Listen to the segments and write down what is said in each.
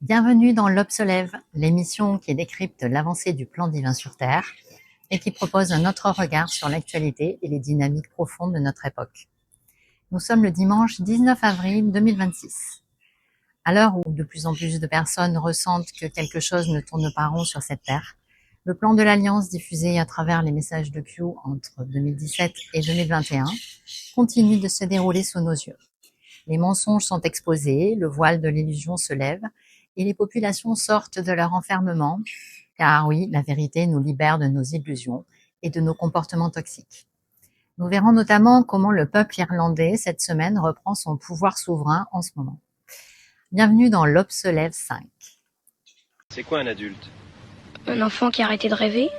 Bienvenue dans L'Aube se lève, l'émission qui décrypte l'avancée du plan divin sur Terre et qui propose un autre regard sur l'actualité et les dynamiques profondes de notre époque. Nous sommes le dimanche 19 avril 2026. À l'heure où de plus en plus de personnes ressentent que quelque chose ne tourne pas rond sur cette Terre, le plan de l'Alliance diffusé à travers les messages de Q entre 2017 et 2021 continue de se dérouler sous nos yeux. Les mensonges sont exposés, le voile de l'illusion se lève et les populations sortent de leur enfermement, car oui, la vérité nous libère de nos illusions et de nos comportements toxiques. Nous verrons notamment comment le peuple irlandais, cette semaine, reprend son pouvoir souverain en ce moment. Bienvenue dans L'Aube se lève 5. C'est quoi un adulte? Un enfant qui a arrêté de rêver?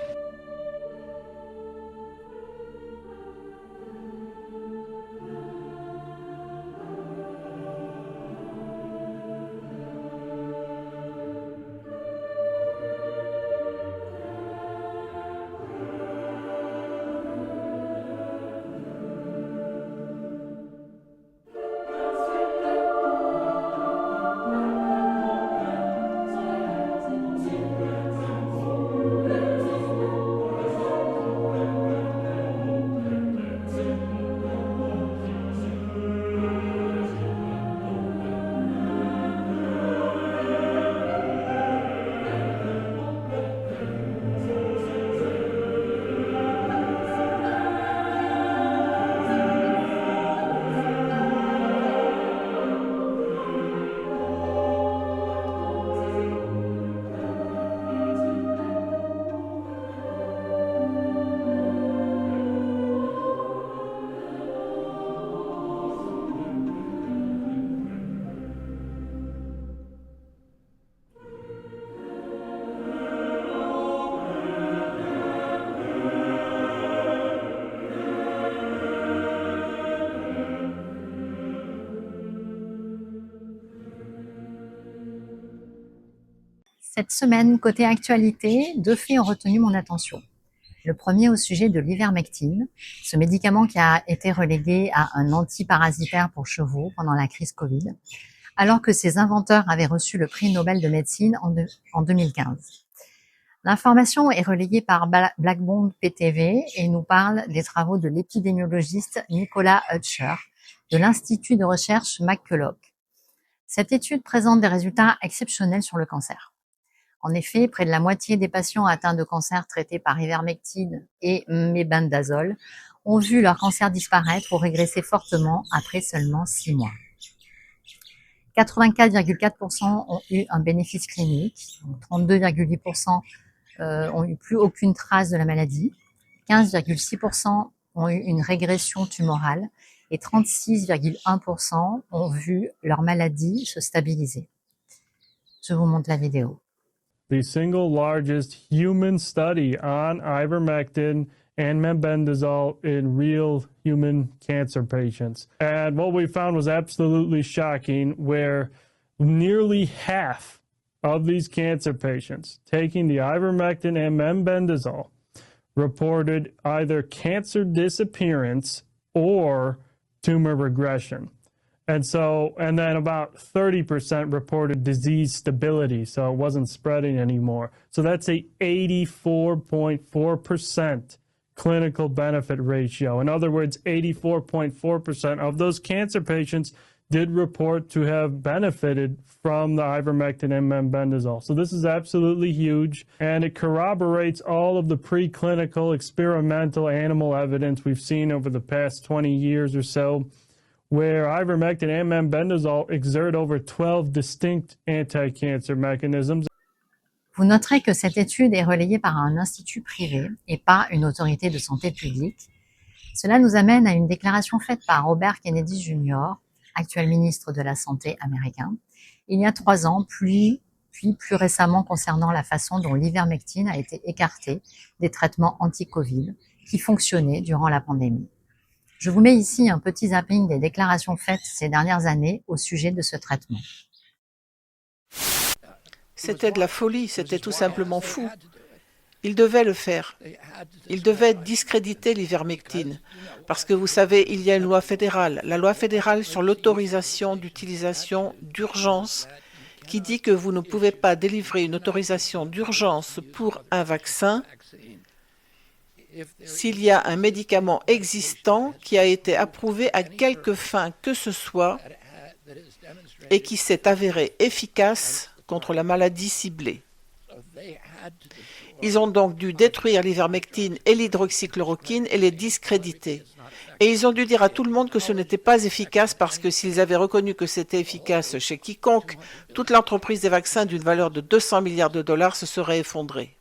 Cette semaine, côté actualité, deux faits ont retenu mon attention. Le premier au sujet de l'ivermectine, ce médicament qui a été relégué à un antiparasitaire pour chevaux pendant la crise Covid, alors que ses inventeurs avaient reçu le prix Nobel de médecine en 2015. L'information est relayée par Blackbond PTV et nous parle des travaux de l'épidémiologiste Nicolas Hutcher de l'Institut de recherche McCulloch. Cette étude présente des résultats exceptionnels sur le cancer. En effet, près de la moitié des patients atteints de cancer traités par ivermectine et mébendazole ont vu leur cancer disparaître ou régresser fortement après seulement 6 mois. 84,4% ont eu un bénéfice clinique, 32,8% ont eu plus aucune trace de la maladie, 15,6% ont eu une régression tumorale et 36,1% ont vu leur maladie se stabiliser. Je vous montre la vidéo. The single largest human study on ivermectin and mebendazole in real human cancer patients. And what we found was absolutely shocking, where nearly half of these cancer patients taking the ivermectin and mebendazole reported either cancer disappearance or tumor regression. And then about 30% reported disease stability, so it wasn't spreading anymore. So that's a 84.4% clinical benefit ratio. In other words, 84.4% of those cancer patients did report to have benefited from the ivermectin and mebendazole. So this is absolutely huge, and it corroborates all of the preclinical experimental animal evidence we've seen over the past 20 years or so, where ivermectin and mebendazole exert over 12 distinct anti-cancer mechanisms. Vous noterez que cette étude est relayée par un institut privé et pas une autorité de santé publique. Cela nous amène à une déclaration faite par Robert Kennedy Jr., actuel ministre de la Santé américain, il y a 3 ans, puis plus récemment concernant la façon dont l'ivermectine a été écartée des traitements anti-Covid qui fonctionnaient durant la pandémie. Je vous mets ici un petit zapping des déclarations faites ces dernières années au sujet de ce traitement. C'était de la folie, c'était tout simplement fou. Il devait le faire. Il devait discréditer l'ivermectine. Parce que vous savez, il y a une loi fédérale, la loi fédérale sur l'autorisation d'utilisation d'urgence qui dit que vous ne pouvez pas délivrer une autorisation d'urgence pour un vaccin s'il y a un médicament existant qui a été approuvé à quelque fin que ce soit et qui s'est avéré efficace contre la maladie ciblée. Ils ont donc dû détruire l'ivermectine et l'hydroxychloroquine et les discréditer. Et ils ont dû dire à tout le monde que ce n'était pas efficace parce que s'ils avaient reconnu que c'était efficace chez quiconque, toute l'entreprise des vaccins d'une valeur de 200 milliards de dollars se serait effondrée.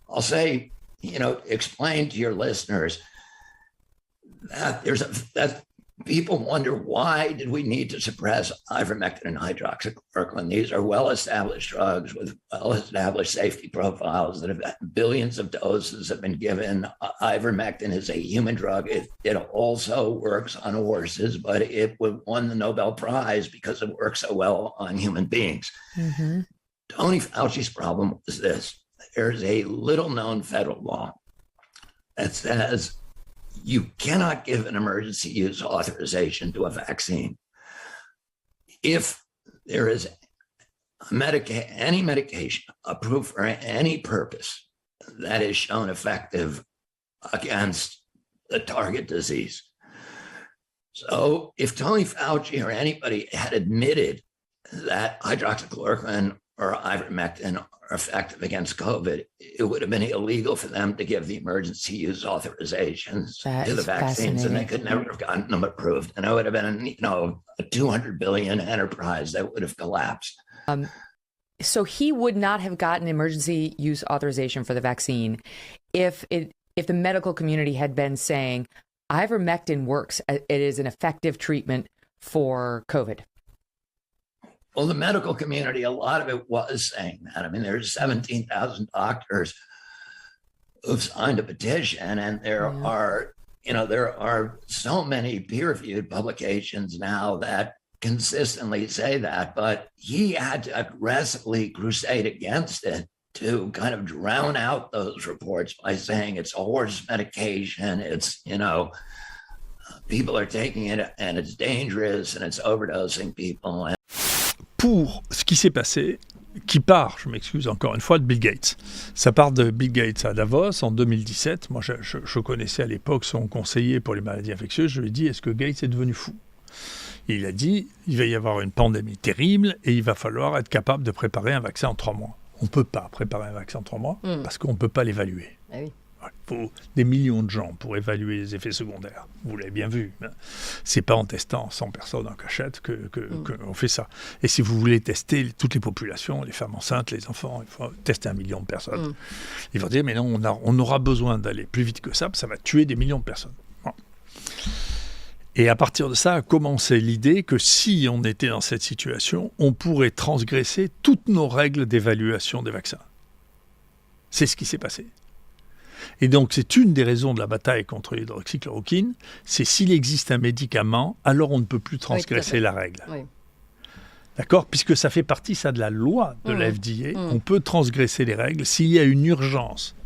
I'll say, explain to your listeners that that people wonder, why did we need to suppress ivermectin and hydroxychloroquine? These are well-established drugs with well-established safety profiles that have billions of doses have been given. Ivermectin is a human drug. It also works on horses, but it won the Nobel Prize because it works so well on human beings. Mm-hmm. Tony Fauci's problem was this. There's a little-known federal law that says you cannot give an emergency use authorization to a vaccine if there is any medication approved for any purpose that is shown effective against the target disease. So if Tony Fauci or anybody had admitted that hydroxychloroquine or ivermectin are effective against COVID, it would have been illegal for them to give the emergency use authorizations to the vaccines, and they could never have gotten them approved. And it would have been, a 200 billion enterprise that would have collapsed. So he would not have gotten emergency use authorization for the vaccine if the medical community had been saying ivermectin works. It is an effective treatment for COVID. Well, the medical community, a lot of it was saying that. I mean, there's 17,000 doctors who've signed a petition, and there are so many peer-reviewed publications now that consistently say that. But he had to aggressively crusade against it to kind of drown out those reports by saying it's a horse medication, it's, people are taking it and it's dangerous and it's overdosing people. Pour ce qui s'est passé, qui part, je m'excuse encore une fois, de Bill Gates. Ça part de Bill Gates à Davos en 2017. Moi, je connaissais à l'époque son conseiller pour les maladies infectieuses. Je lui ai dit, est-ce que Gates est devenu fou ? Et il a dit, il va y avoir une pandémie terrible et il va falloir être capable de préparer un vaccin en 3 mois. On ne peut pas préparer un vaccin en 3 mois parce qu'on ne peut pas l'évaluer. Ah oui. Il faut des millions de gens pour évaluer les effets secondaires. Vous l'avez bien vu. C'est pas en testant 100 personnes en cachette qu'on fait ça. Et si vous voulez tester toutes les populations, les femmes enceintes, les enfants, il faut tester 1 million de personnes. Ils vont dire, mais non, on aura besoin d'aller plus vite que ça va tuer des millions de personnes. Bon. Et à partir de ça a commencé l'idée que si on était dans cette situation, on pourrait transgresser toutes nos règles d'évaluation des vaccins. C'est ce qui s'est passé. Et donc, c'est une des raisons de la bataille contre l'hydroxychloroquine, c'est s'il existe un médicament, alors on ne peut plus transgresser la règle. Oui. D'accord ? Puisque ça fait partie, de la loi de la FDA, on peut transgresser les règles s'il y a une urgence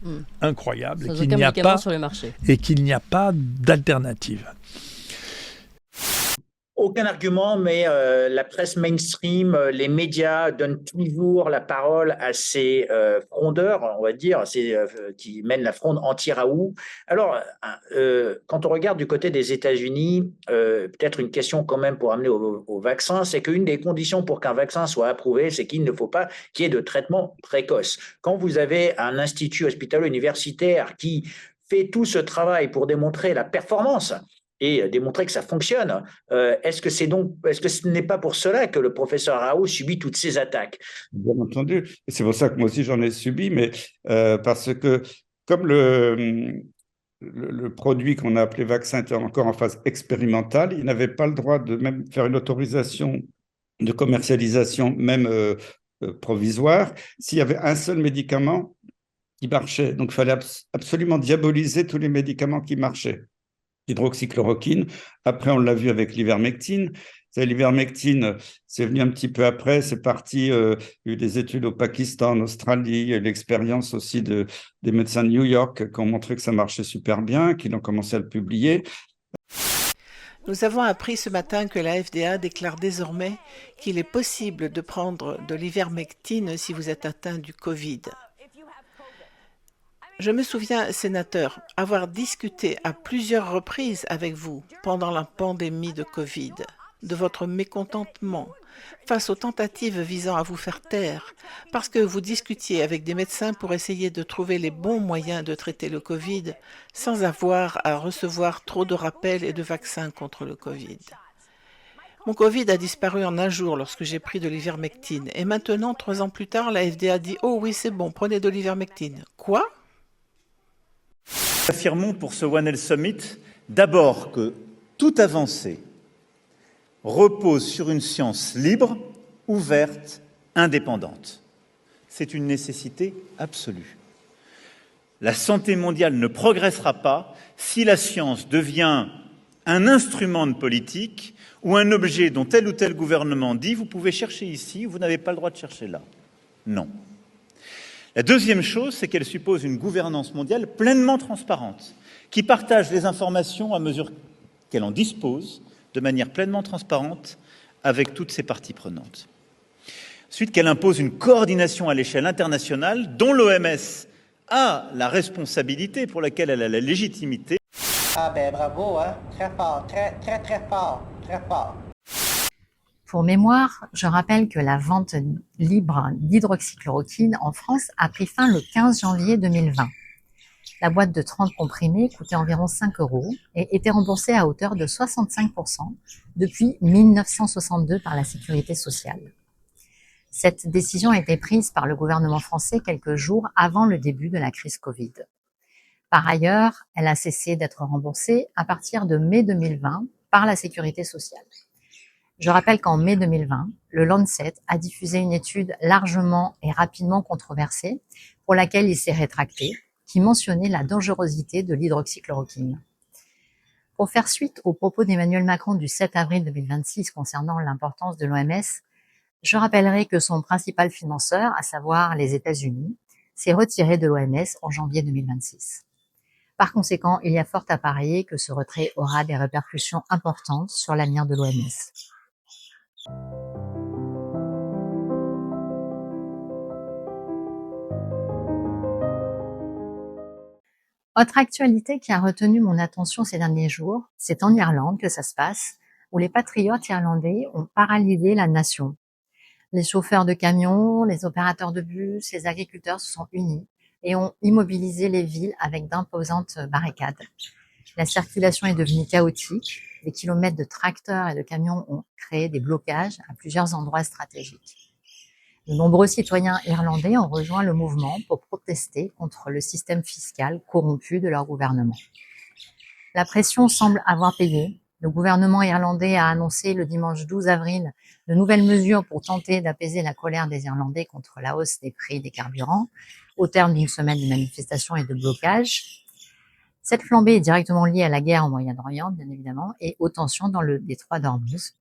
incroyable et qu'il n'y a pas d'alternative. Aucun argument, mais la presse mainstream, les médias donnent toujours la parole à ces frondeurs, on va dire, qui mènent la fronde anti-Raoult. Alors, quand on regarde du côté des États-Unis, peut-être une question quand même pour amener au vaccin, c'est qu'une des conditions pour qu'un vaccin soit approuvé, c'est qu'il ne faut pas qu'il y ait de traitement précoce. Quand vous avez un institut hospitalo-universitaire qui fait tout ce travail pour démontrer la performance et démontrer que ça fonctionne. Est-ce que ce n'est pas pour cela que le professeur Raoult subit toutes ces attaques ? Bien entendu, et c'est pour ça que moi aussi j'en ai subi, mais parce que comme le produit qu'on a appelé vaccin était encore en phase expérimentale, il n'avait pas le droit de même faire une autorisation de commercialisation, même provisoire, s'il y avait un seul médicament qui marchait. Donc il fallait absolument diaboliser tous les médicaments qui marchaient. Hydroxychloroquine. Après, on l'a vu avec l'ivermectine. L'ivermectine, c'est venu un petit peu après. C'est parti. Il y a eu des études au Pakistan, en Australie. Il y a eu l'expérience aussi des médecins de New York qui ont montré que ça marchait super bien, qui ont commencé à le publier. Nous avons appris ce matin que la FDA déclare désormais qu'il est possible de prendre de l'ivermectine si vous êtes atteint du Covid. Je me souviens, sénateur, avoir discuté à plusieurs reprises avec vous pendant la pandémie de Covid de votre mécontentement face aux tentatives visant à vous faire taire, parce que vous discutiez avec des médecins pour essayer de trouver les bons moyens de traiter le Covid sans avoir à recevoir trop de rappels et de vaccins contre le Covid. Mon Covid a disparu en un jour lorsque j'ai pris de l'ivermectine, et maintenant, 3 ans plus tard, la FDA dit « Oh oui, c'est bon, prenez de l'ivermectine. » Quoi ? Affirmons pour ce One Health Summit d'abord que toute avancée repose sur une science libre, ouverte, indépendante. C'est une nécessité absolue. La santé mondiale ne progressera pas si la science devient un instrument de politique ou un objet dont tel ou tel gouvernement dit « vous pouvez chercher ici, vous n'avez pas le droit de chercher là ». Non. La deuxième chose, c'est qu'elle suppose une gouvernance mondiale pleinement transparente, qui partage les informations à mesure qu'elle en dispose, de manière pleinement transparente, avec toutes ses parties prenantes. Ensuite, qu'elle impose une coordination à l'échelle internationale, dont l'OMS a la responsabilité, pour laquelle elle a la légitimité. Ah ben bravo, hein? Très fort, très fort, très fort. Pour mémoire, je rappelle que la vente libre d'hydroxychloroquine en France a pris fin le 15 janvier 2020. La boîte de 30 comprimés coûtait environ 5 € et était remboursée à hauteur de 65% depuis 1962 par la Sécurité sociale. Cette décision a été prise par le gouvernement français quelques jours avant le début de la crise Covid. Par ailleurs, elle a cessé d'être remboursée à partir de mai 2020 par la Sécurité sociale. Je rappelle qu'en mai 2020, le Lancet a diffusé une étude largement et rapidement controversée pour laquelle il s'est rétracté, qui mentionnait la dangerosité de l'hydroxychloroquine. Pour faire suite aux propos d'Emmanuel Macron du 7 avril 2026 concernant l'importance de l'OMS, je rappellerai que son principal financeur, à savoir les États-Unis, s'est retiré de l'OMS en janvier 2026. Par conséquent, il y a fort à parier que ce retrait aura des répercussions importantes sur l'avenir de l'OMS. Autre actualité qui a retenu mon attention ces derniers jours, c'est en Irlande que ça se passe, où les patriotes irlandais ont paralysé la nation. Les chauffeurs de camions, les opérateurs de bus, les agriculteurs se sont unis et ont immobilisé les villes avec d'imposantes barricades. La circulation est devenue chaotique, des kilomètres de tracteurs et de camions ont créé des blocages à plusieurs endroits stratégiques. De nombreux citoyens irlandais ont rejoint le mouvement pour protester contre le système fiscal corrompu de leur gouvernement. La pression semble avoir payé. Le gouvernement irlandais a annoncé le dimanche 12 avril de nouvelles mesures pour tenter d'apaiser la colère des Irlandais contre la hausse des prix des carburants, au terme d'une semaine de manifestations et de blocages. Cette flambée est directement liée à la guerre au Moyen-Orient, bien évidemment, et aux tensions dans le détroit d'Ormuz,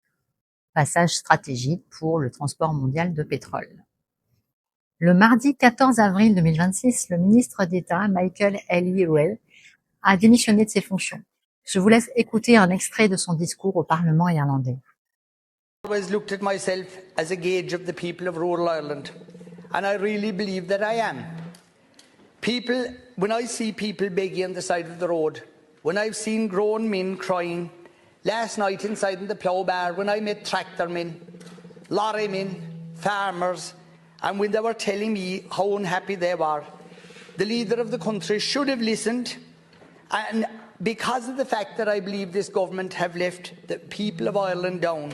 passage stratégique pour le transport mondial de pétrole. Le mardi 14 avril 2026, le ministre d'État, Michael Elliott, a démissionné de ses fonctions. Je vous laisse écouter un extrait de son discours au Parlement irlandais. I always looked at myself as a gauge of the people of rural Ireland, and I really believe that I am. People, when I see people begging on the side of the road, when I've seen grown men crying, last night inside in the plough bar, when I met tractor men, lorry men, farmers, and when they were telling me how unhappy they were, the leader of the country should have listened, and because of the fact that I believe this government have left the people of Ireland down,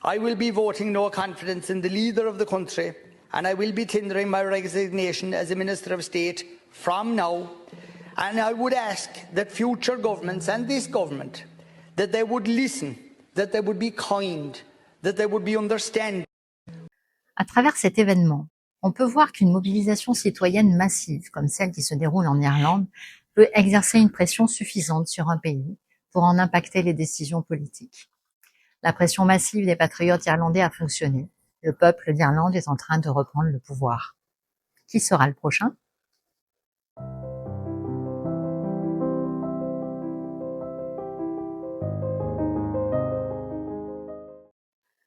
I will be voting no confidence in the leader of the country, and I will be tendering my resignation as a Minister of State from now. And I would ask that future governments and this government, that they would listen, that they would be kind, that they would be understanding. À travers cet événement, on peut voir qu'une mobilisation citoyenne massive, comme celle qui se déroule en Irlande, peut exercer une pression suffisante sur un pays pour en impacter les décisions politiques. La pression massive des patriotes irlandais a fonctionné. Le peuple d'Irlande est en train de reprendre le pouvoir. Qui sera le prochain ?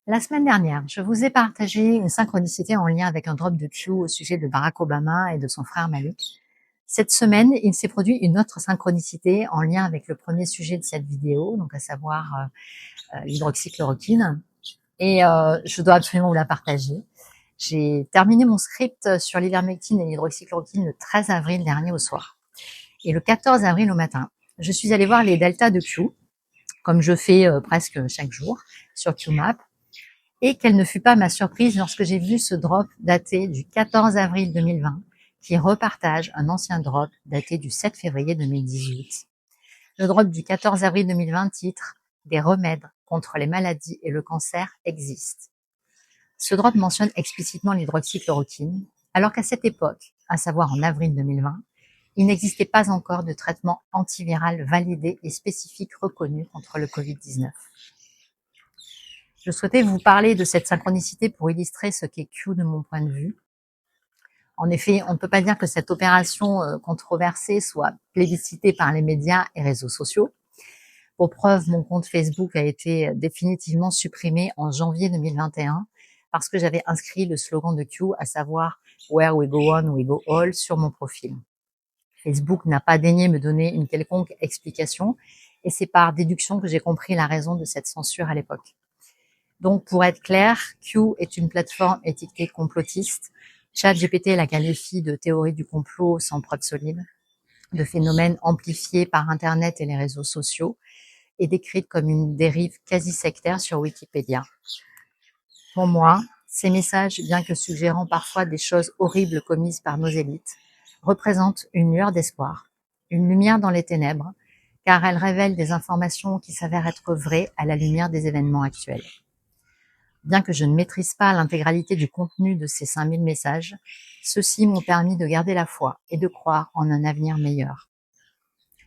La semaine dernière, je vous ai partagé une synchronicité en lien avec un drop de Q au sujet de Barack Obama et de son frère Malik. Cette semaine, il s'est produit une autre synchronicité en lien avec le premier sujet de cette vidéo, donc à savoir l'hydroxychloroquine. Et je dois absolument vous la partager. J'ai terminé mon script sur l'ivermectine et l'hydroxychloroquine le 13 avril dernier au soir. Et le 14 avril au matin, je suis allée voir les deltas de Q, comme je fais presque chaque jour sur QMAP. Et quelle ne fut pas ma surprise lorsque j'ai vu ce drop daté du 14 avril 2020 qui repartage un ancien drop daté du 7 février 2018. Le drop du 14 avril 2020 titre « Des remèdes contre les maladies et le cancer existent ». Ce drop mentionne explicitement l'hydroxychloroquine, alors qu'à cette époque, à savoir en avril 2020, il n'existait pas encore de traitement antiviral validé et spécifique reconnu contre le Covid-19. Je souhaitais vous parler de cette synchronicité pour illustrer ce qu'est Q de mon point de vue. En effet, on ne peut pas dire que cette opération controversée soit plébiscitée par les médias et réseaux sociaux. Pour preuve, mon compte Facebook a été définitivement supprimé en janvier 2021 parce que j'avais inscrit le slogan de Q, à savoir « Where we go on, we go all » sur mon profil. Facebook n'a pas daigné me donner une quelconque explication et c'est par déduction que j'ai compris la raison de cette censure à l'époque. Donc, pour être clair, Q est une plateforme étiquetée complotiste. ChatGPT la qualifie de théorie du complot sans preuve solide, de phénomène amplifié par Internet et les réseaux sociaux, et décrite comme une dérive quasi sectaire sur Wikipédia. Pour moi, ces messages, bien que suggérant parfois des choses horribles commises par nos élites, représentent une lueur d'espoir, une lumière dans les ténèbres, car elles révèlent des informations qui s'avèrent être vraies à la lumière des événements actuels. Bien que je ne maîtrise pas l'intégralité du contenu de ces 5000 messages, ceux-ci m'ont permis de garder la foi et de croire en un avenir meilleur.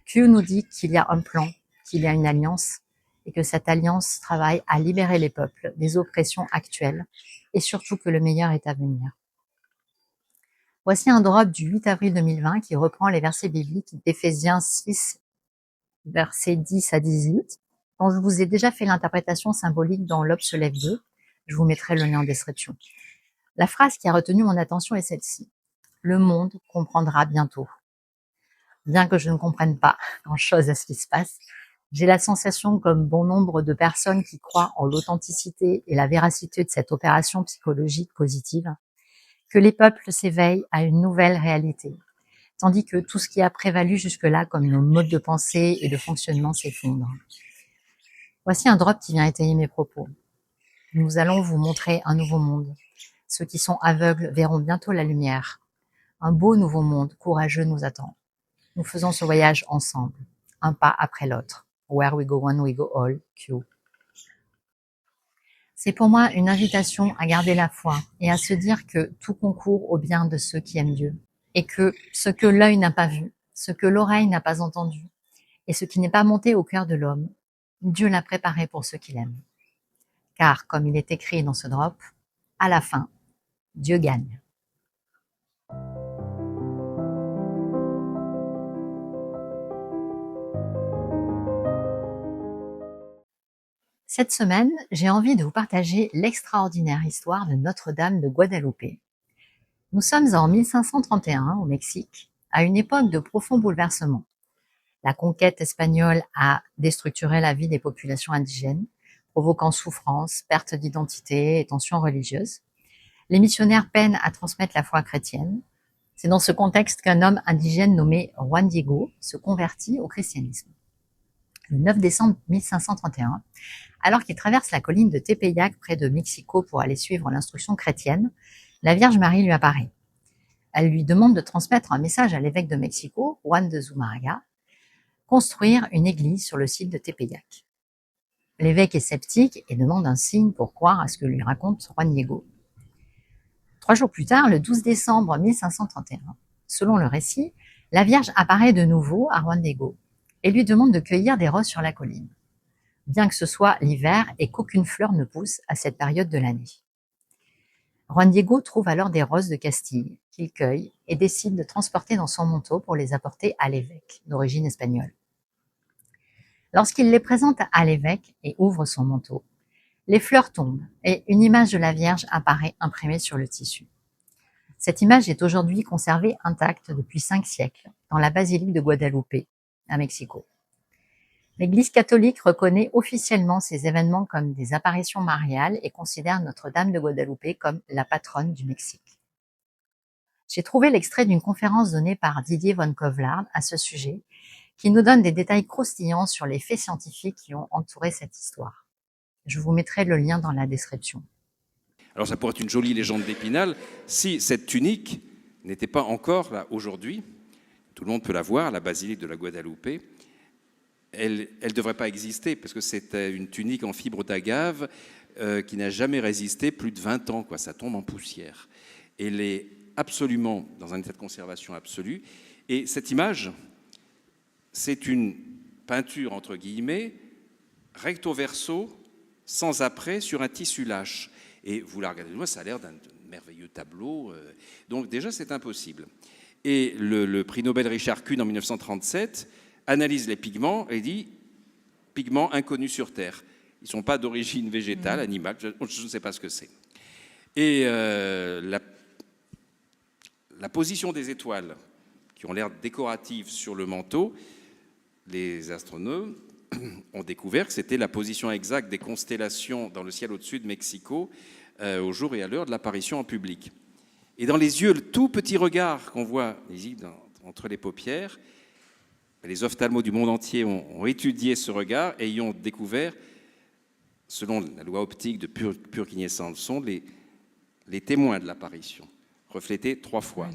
Q nous dit qu'il y a un plan, qu'il y a une alliance, et que cette alliance travaille à libérer les peuples des oppressions actuelles, et surtout que le meilleur est à venir. Voici un drop du 8 avril 2020 qui reprend les versets bibliques d'Éphésiens 6, versets 10 à 18, dont je vous ai déjà fait l'interprétation symbolique dans l'Aube se lève 2. Je vous mettrai le lien en description. La phrase qui a retenu mon attention est celle-ci. Le monde comprendra bientôt. Bien que je ne comprenne pas grand-chose à ce qui se passe, j'ai la sensation, comme bon nombre de personnes qui croient en l'authenticité et la véracité de cette opération psychologique positive, que les peuples s'éveillent à une nouvelle réalité, tandis que tout ce qui a prévalu jusque-là comme nos modes de pensée et de fonctionnement s'effondre. Voici un drop qui vient étayer mes propos. Nous allons vous montrer un nouveau monde. Ceux qui sont aveugles verront bientôt la lumière. Un beau nouveau monde courageux nous attend. Nous faisons ce voyage ensemble, un pas après l'autre. Where we go one, we go all, Q. C'est pour moi une invitation à garder la foi et à se dire que tout concourt au bien de ceux qui aiment Dieu. Et que ce que l'œil n'a pas vu, ce que l'oreille n'a pas entendu, et ce qui n'est pas monté au cœur de l'homme, Dieu l'a préparé pour ceux qui l'aiment. Car, comme il est écrit dans ce drop, à la fin, Dieu gagne. Cette semaine, j'ai envie de vous partager l'extraordinaire histoire de Notre-Dame de Guadeloupe. Nous sommes en 1531 au Mexique, à une époque de profond bouleversement. La conquête espagnole a déstructuré la vie des populations indigènes, provoquant souffrance, perte d'identité et tensions religieuses. Les missionnaires peinent à transmettre la foi chrétienne. C'est dans ce contexte qu'un homme indigène nommé Juan Diego se convertit au christianisme. Le 9 décembre 1531, alors qu'il traverse la colline de Tepeyac près de Mexico pour aller suivre l'instruction chrétienne, la Vierge Marie lui apparaît. Elle lui demande de transmettre un message à l'évêque de Mexico, Juan de Zumárraga, construire une église sur le site de Tepeyac. L'évêque est sceptique et demande un signe pour croire à ce que lui raconte Juan Diego. 3 jours plus tard, le 12 décembre 1531, selon le récit, la Vierge apparaît de nouveau à Juan Diego et lui demande de cueillir des roses sur la colline, bien que ce soit l'hiver et qu'aucune fleur ne pousse à cette période de l'année. Juan Diego trouve alors des roses de Castille qu'il cueille et décide de transporter dans son manteau pour les apporter à l'évêque, d'origine espagnole. Lorsqu'il les présente à l'évêque et ouvre son manteau, Les fleurs tombent et une image de la Vierge apparaît imprimée sur le tissu. Cette image est aujourd'hui conservée intacte depuis 5 siècles dans la basilique de Guadalupe, à Mexico. L'Église catholique reconnaît officiellement ces événements comme des apparitions mariales et considère Notre-Dame de Guadalupe comme la patronne du Mexique. J'ai trouvé l'extrait d'une conférence donnée par Didier von Kovlard à ce sujet, qui nous donne des détails croustillants sur les faits scientifiques qui ont entouré cette histoire. Je vous mettrai le lien dans la description. Alors ça pourrait être une jolie légende d'Épinal si cette tunique n'était pas encore là aujourd'hui. Tout le monde peut la voir, la basilique de la Guadalupe. Elle ne devrait pas exister parce que c'était une tunique en fibre d'agave qui n'a jamais résisté plus de 20 ans. Ça tombe en poussière. Elle est absolument dans un état de conservation absolu. Et cette image, c'est une peinture, entre guillemets, recto verso, sans après, sur un tissu lâche. Et vous la regardez de loin, ça a l'air d'un merveilleux tableau. Donc déjà, c'est impossible. Et le prix Nobel Richard Kuhn, en 1937, analyse les pigments et dit « pigments inconnus sur Terre ». Ils ne sont pas d'origine végétale, animale, je ne sais pas ce que c'est. Et la position des étoiles, qui ont l'air décoratives sur le manteau, les astronomes ont découvert que c'était la position exacte des constellations dans le ciel au-dessus de Mexico au jour et à l'heure de l'apparition en public. Et dans les yeux, le tout petit regard qu'on voit ici entre les paupières, les ophtalmos du monde entier ont étudié ce regard et y ont découvert, selon la loi optique de Purkinje-Sanderson, les témoins de l'apparition, reflétés 3 fois.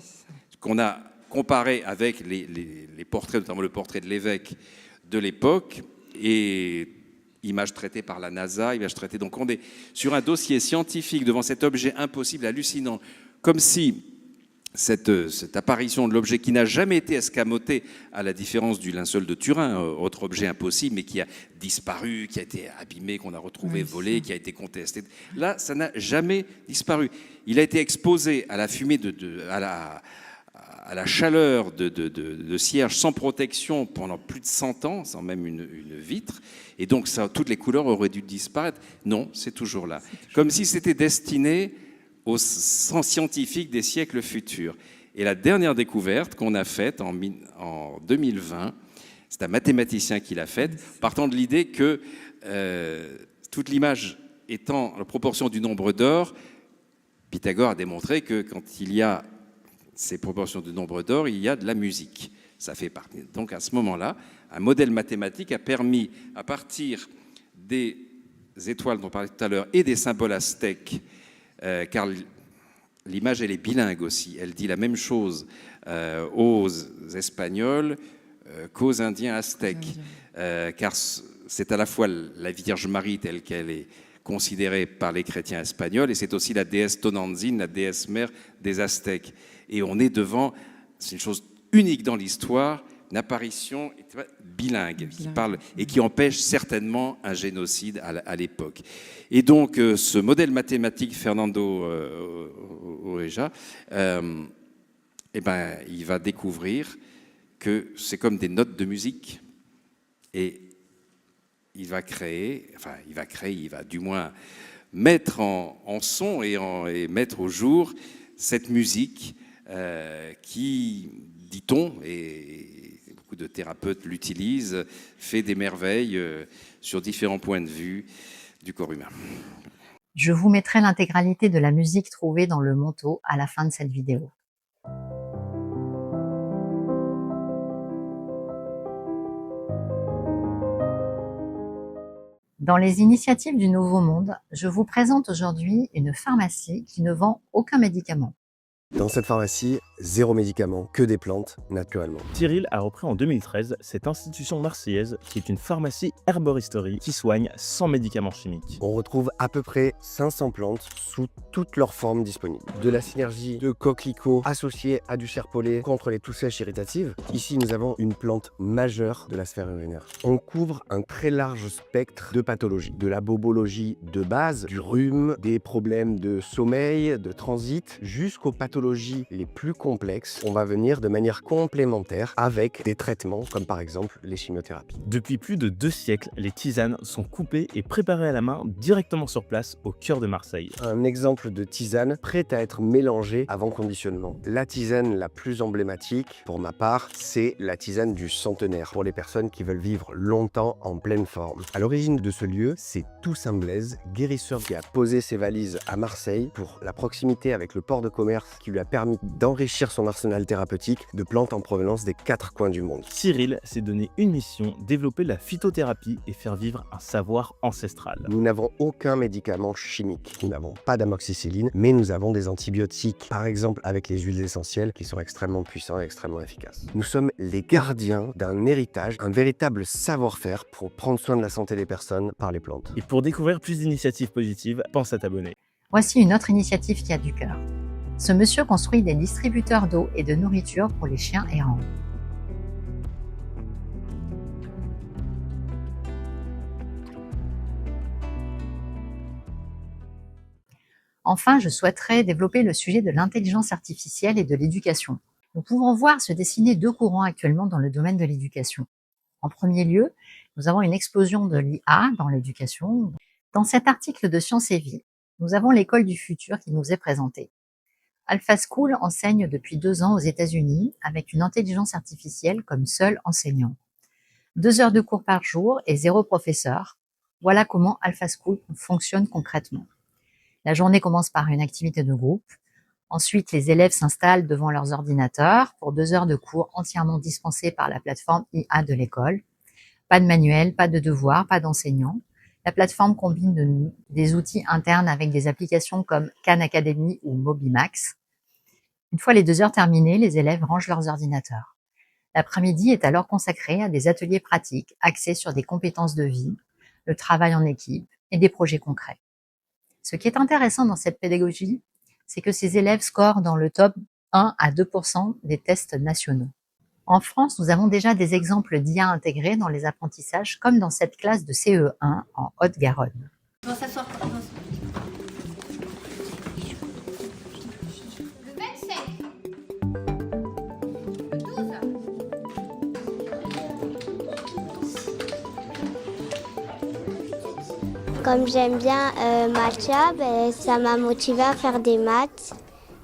Ce qu'on a comparé avec les portraits, notamment le portrait de l'évêque de l'époque, et images traitées par la NASA, images traitées. Donc on est sur un dossier scientifique devant cet objet impossible, hallucinant, comme si cette apparition de l'objet qui n'a jamais été escamoté, à la différence du linceul de Turin, autre objet impossible, mais qui a disparu, qui a été abîmé, qu'on a retrouvé volé, qui a été contesté. Là, ça n'a jamais disparu. Il a été exposé à la fumée, à la chaleur de cierges sans protection pendant plus de 100 ans, sans même une vitre. Et donc, toutes les couleurs auraient dû disparaître. Non, c'est toujours là. Comme si c'était destiné au sens scientifique des siècles futurs. Et la dernière découverte qu'on a faite en 2020, c'est un mathématicien qui l'a faite, partant de l'idée que toute l'image étant la proportion du nombre d'or, Pythagore a démontré que quand il y a ces proportions de nombre d'or, il y a de la musique. Ça fait partie. Donc à ce moment-là, un modèle mathématique a permis, à partir des étoiles dont on parlait tout à l'heure et des symboles aztèques, car l'image, elle est bilingue aussi. Elle dit la même chose aux Espagnols qu'aux Indiens aztèques, car c'est à la fois la Vierge Marie telle qu'elle est considérée par les chrétiens espagnols, et c'est aussi la déesse Tonantzin, la déesse mère des Aztèques. Et on est devant, c'est une chose unique dans l'histoire, une apparition bilingue qui parle et qui empêche certainement un génocide à l'époque. Et donc, ce modèle mathématique, Fernando Oreja, il va découvrir que c'est comme des notes de musique, et il va du moins mettre en son et mettre au jour cette musique qui, dit-on, et beaucoup de thérapeutes l'utilisent, fait des merveilles sur différents points de vue du corps humain. Je vous mettrai l'intégralité de la musique trouvée dans le manteau à la fin de cette vidéo. Dans les initiatives du Nouveau Monde, je vous présente aujourd'hui une pharmacie qui ne vend aucun médicament. Dans cette pharmacie, 0 médicament, que des plantes, naturellement. Cyril a repris en 2013 cette institution marseillaise qui est une pharmacie herboristerie qui soigne sans médicaments chimiques. On retrouve à peu près 500 plantes sous toutes leurs formes disponibles. De la synergie de coquelicots associée à du serpolet contre les toux sèches irritatives. Ici, nous avons une plante majeure de la sphère urinaire. On couvre un très large spectre de pathologies. De la bobologie de base, du rhume, des problèmes de sommeil, de transit, jusqu'aux pathologies les plus complexes complexes, on va venir de manière complémentaire avec des traitements comme par exemple les chimiothérapies. Depuis plus de 2 siècles, les tisanes sont coupées et préparées à la main directement sur place au cœur de Marseille. Un exemple de tisane prête à être mélangée avant conditionnement. La tisane la plus emblématique, pour ma part, c'est la tisane du centenaire, pour les personnes qui veulent vivre longtemps en pleine forme. À l'origine de ce lieu, c'est Toussaint Blaise, guérisseur qui a posé ses valises à Marseille pour la proximité avec le port de commerce qui lui a permis d'enrichir son arsenal thérapeutique de plantes en provenance des 4 coins du monde. Cyril s'est donné une mission, développer la phytothérapie et faire vivre un savoir ancestral. Nous n'avons aucun médicament chimique. Nous n'avons pas d'amoxicilline, mais nous avons des antibiotiques, par exemple avec les huiles essentielles qui sont extrêmement puissants et extrêmement efficaces. Nous sommes les gardiens d'un héritage, un véritable savoir-faire pour prendre soin de la santé des personnes par les plantes. Et pour découvrir plus d'initiatives positives, pense à t'abonner. Voici une autre initiative qui a du cœur. Ce monsieur construit des distributeurs d'eau et de nourriture pour les chiens errants. Enfin, je souhaiterais développer le sujet de l'intelligence artificielle et de l'éducation. Nous pouvons voir se dessiner 2 courants actuellement dans le domaine de l'éducation. En premier lieu, nous avons une explosion de l'IA dans l'éducation. Dans cet article de Sciences et Vie, nous avons l'école du futur qui nous est présentée. Alpha School enseigne depuis 2 ans aux États-Unis avec une intelligence artificielle comme seul enseignant. 2 heures de cours par jour et 0 professeur. Voilà comment Alpha School fonctionne concrètement. La journée commence par une activité de groupe. Ensuite, les élèves s'installent devant leurs ordinateurs pour 2 heures de cours entièrement dispensés par la plateforme IA de l'école. Pas de manuel, pas de devoirs, pas d'enseignants. La plateforme combine des outils internes avec des applications comme Khan Academy ou Mobimax. Une fois les 2 heures terminées, les élèves rangent leurs ordinateurs. L'après-midi est alors consacré à des ateliers pratiques axés sur des compétences de vie, le travail en équipe et des projets concrets. Ce qui est intéressant dans cette pédagogie, c'est que ces élèves scorent dans le top 1 à 2% des tests nationaux. En France, nous avons déjà des exemples d'IA intégrés dans les apprentissages, comme dans cette classe de CE1 en Haute-Garonne. On va s'asseoir. Le 27. Le 12. Comme j'aime bien Matcha, ça m'a motivée à faire des maths.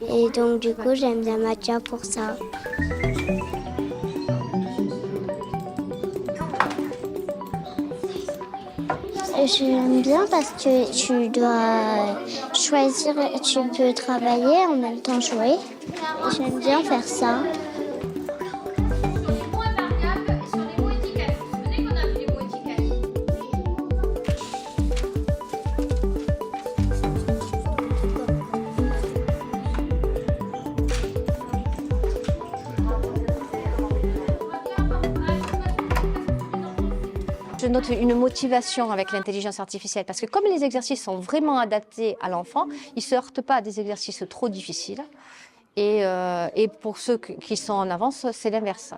Et donc du coup, j'aime bien Matcha pour ça. J'aime bien parce que tu dois choisir, tu peux travailler en même temps jouer. J'aime bien faire ça. Je note une motivation avec l'intelligence artificielle parce que comme les exercices sont vraiment adaptés à l'enfant, ils ne se heurtent pas à des exercices trop difficiles. Et pour ceux qui sont en avance, c'est l'inverse.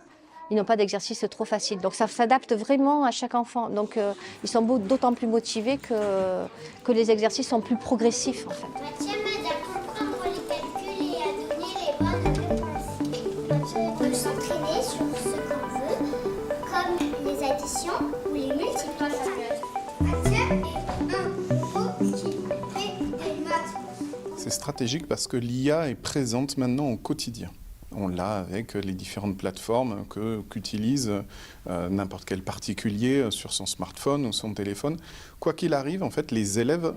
Ils n'ont pas d'exercices trop faciles. Donc ça s'adapte vraiment à chaque enfant. Donc ils sont d'autant plus motivés que les exercices sont plus progressifs en fait. Mathieu m'aide à comprendre les calculs et à donner les bonnes réponses. On peut s'entraîner sur ce qu'on veut, comme les additions ou les multiplications. Mathieu est un beau qui fait des maths. C'est stratégique parce que l'IA est présente maintenant au quotidien. On l'a avec les différentes plateformes qu'utilise n'importe quel particulier sur son smartphone ou son téléphone. Quoi qu'il arrive, en fait, les élèves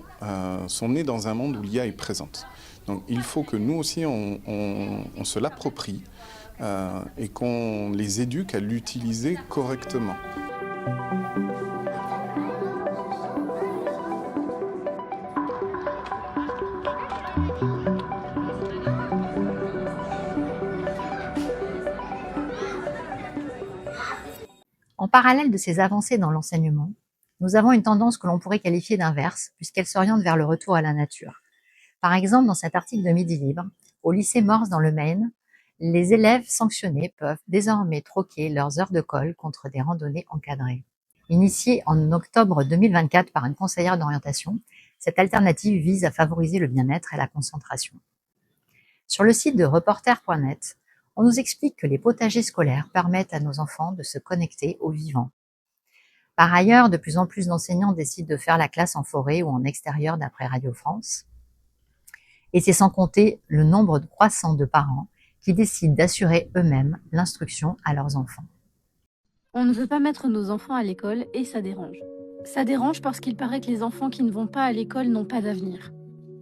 sont nés dans un monde où l'IA est présente. Donc il faut que nous aussi, on se l'approprie et qu'on les éduque à l'utiliser correctement. En parallèle de ces avancées dans l'enseignement, nous avons une tendance que l'on pourrait qualifier d'inverse, puisqu'elle s'oriente vers le retour à la nature. Par exemple, dans cet article de Midi Libre, au lycée Morse dans le Maine, les élèves sanctionnés peuvent désormais troquer leurs heures de colle contre des randonnées encadrées. Initiée en octobre 2024 par une conseillère d'orientation, cette alternative vise à favoriser le bien-être et la concentration. Sur le site de reporter.net, On nous explique que les potagers scolaires permettent à nos enfants de se connecter au vivant. Par ailleurs, de plus en plus d'enseignants décident de faire la classe en forêt ou en extérieur d'après Radio France. Et c'est sans compter le nombre croissant de parents qui décident d'assurer eux-mêmes l'instruction à leurs enfants. On ne veut pas mettre nos enfants à l'école et ça dérange. Ça dérange parce qu'il paraît que les enfants qui ne vont pas à l'école n'ont pas d'avenir.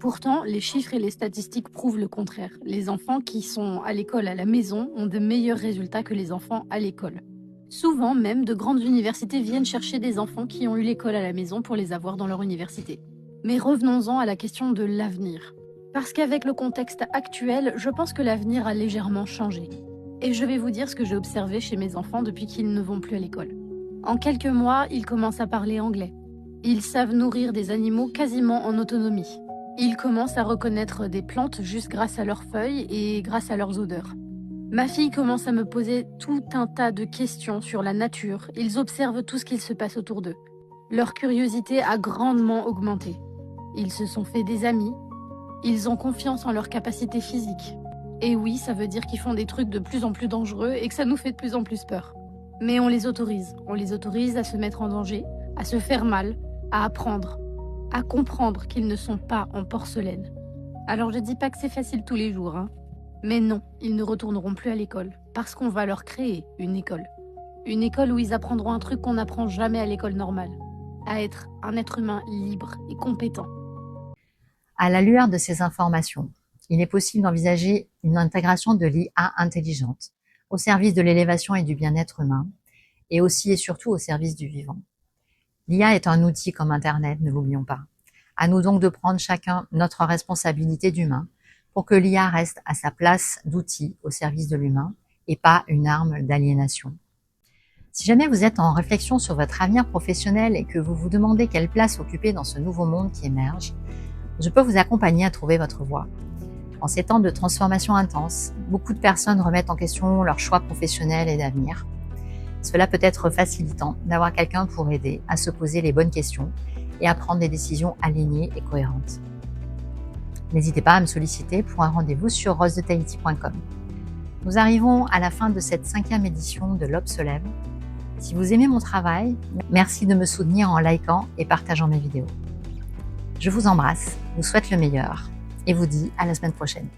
Pourtant, les chiffres et les statistiques prouvent le contraire. Les enfants qui sont à l'école à la maison ont de meilleurs résultats que les enfants à l'école. Souvent, même, de grandes universités viennent chercher des enfants qui ont eu l'école à la maison pour les avoir dans leur université. Mais revenons-en à la question de l'avenir. Parce qu'avec le contexte actuel, je pense que l'avenir a légèrement changé. Et je vais vous dire ce que j'ai observé chez mes enfants depuis qu'ils ne vont plus à l'école. En quelques mois, ils commencent à parler anglais. Ils savent nourrir des animaux quasiment en autonomie. Ils commencent à reconnaître des plantes juste grâce à leurs feuilles et grâce à leurs odeurs. Ma fille commence à me poser tout un tas de questions sur la nature. Ils observent tout ce qu'il se passe autour d'eux. Leur curiosité a grandement augmenté. Ils se sont fait des amis. Ils ont confiance en leurs capacités physiques. Et oui, ça veut dire qu'ils font des trucs de plus en plus dangereux et que ça nous fait de plus en plus peur. Mais on les autorise. On les autorise à se mettre en danger, à se faire mal, à apprendre, à comprendre qu'ils ne sont pas en porcelaine. Alors je dis pas que c'est facile tous les jours, hein. Mais non, ils ne retourneront plus à l'école, parce qu'on va leur créer une école. Une école où ils apprendront un truc qu'on n'apprend jamais à l'école normale, à être un être humain libre et compétent. À la lueur de ces informations, il est possible d'envisager une intégration de l'IA intelligente au service de l'élévation et du bien-être humain, et aussi et surtout au service du vivant. L'IA est un outil comme Internet, ne l'oublions pas. À nous donc de prendre chacun notre responsabilité d'humain pour que l'IA reste à sa place d'outil au service de l'humain et pas une arme d'aliénation. Si jamais vous êtes en réflexion sur votre avenir professionnel et que vous vous demandez quelle place occuper dans ce nouveau monde qui émerge, je peux vous accompagner à trouver votre voie. En ces temps de transformation intense, beaucoup de personnes remettent en question leur choix professionnel et d'avenir. Cela peut être facilitant d'avoir quelqu'un pour aider à se poser les bonnes questions et à prendre des décisions alignées et cohérentes. N'hésitez pas à me solliciter pour un rendez-vous sur rosedetahiti.com. Nous arrivons à la fin de cette 5e édition de L'Aube se lève. Si vous aimez mon travail, merci de me soutenir en likant et partageant mes vidéos. Je vous embrasse, vous souhaite le meilleur et vous dis à la semaine prochaine.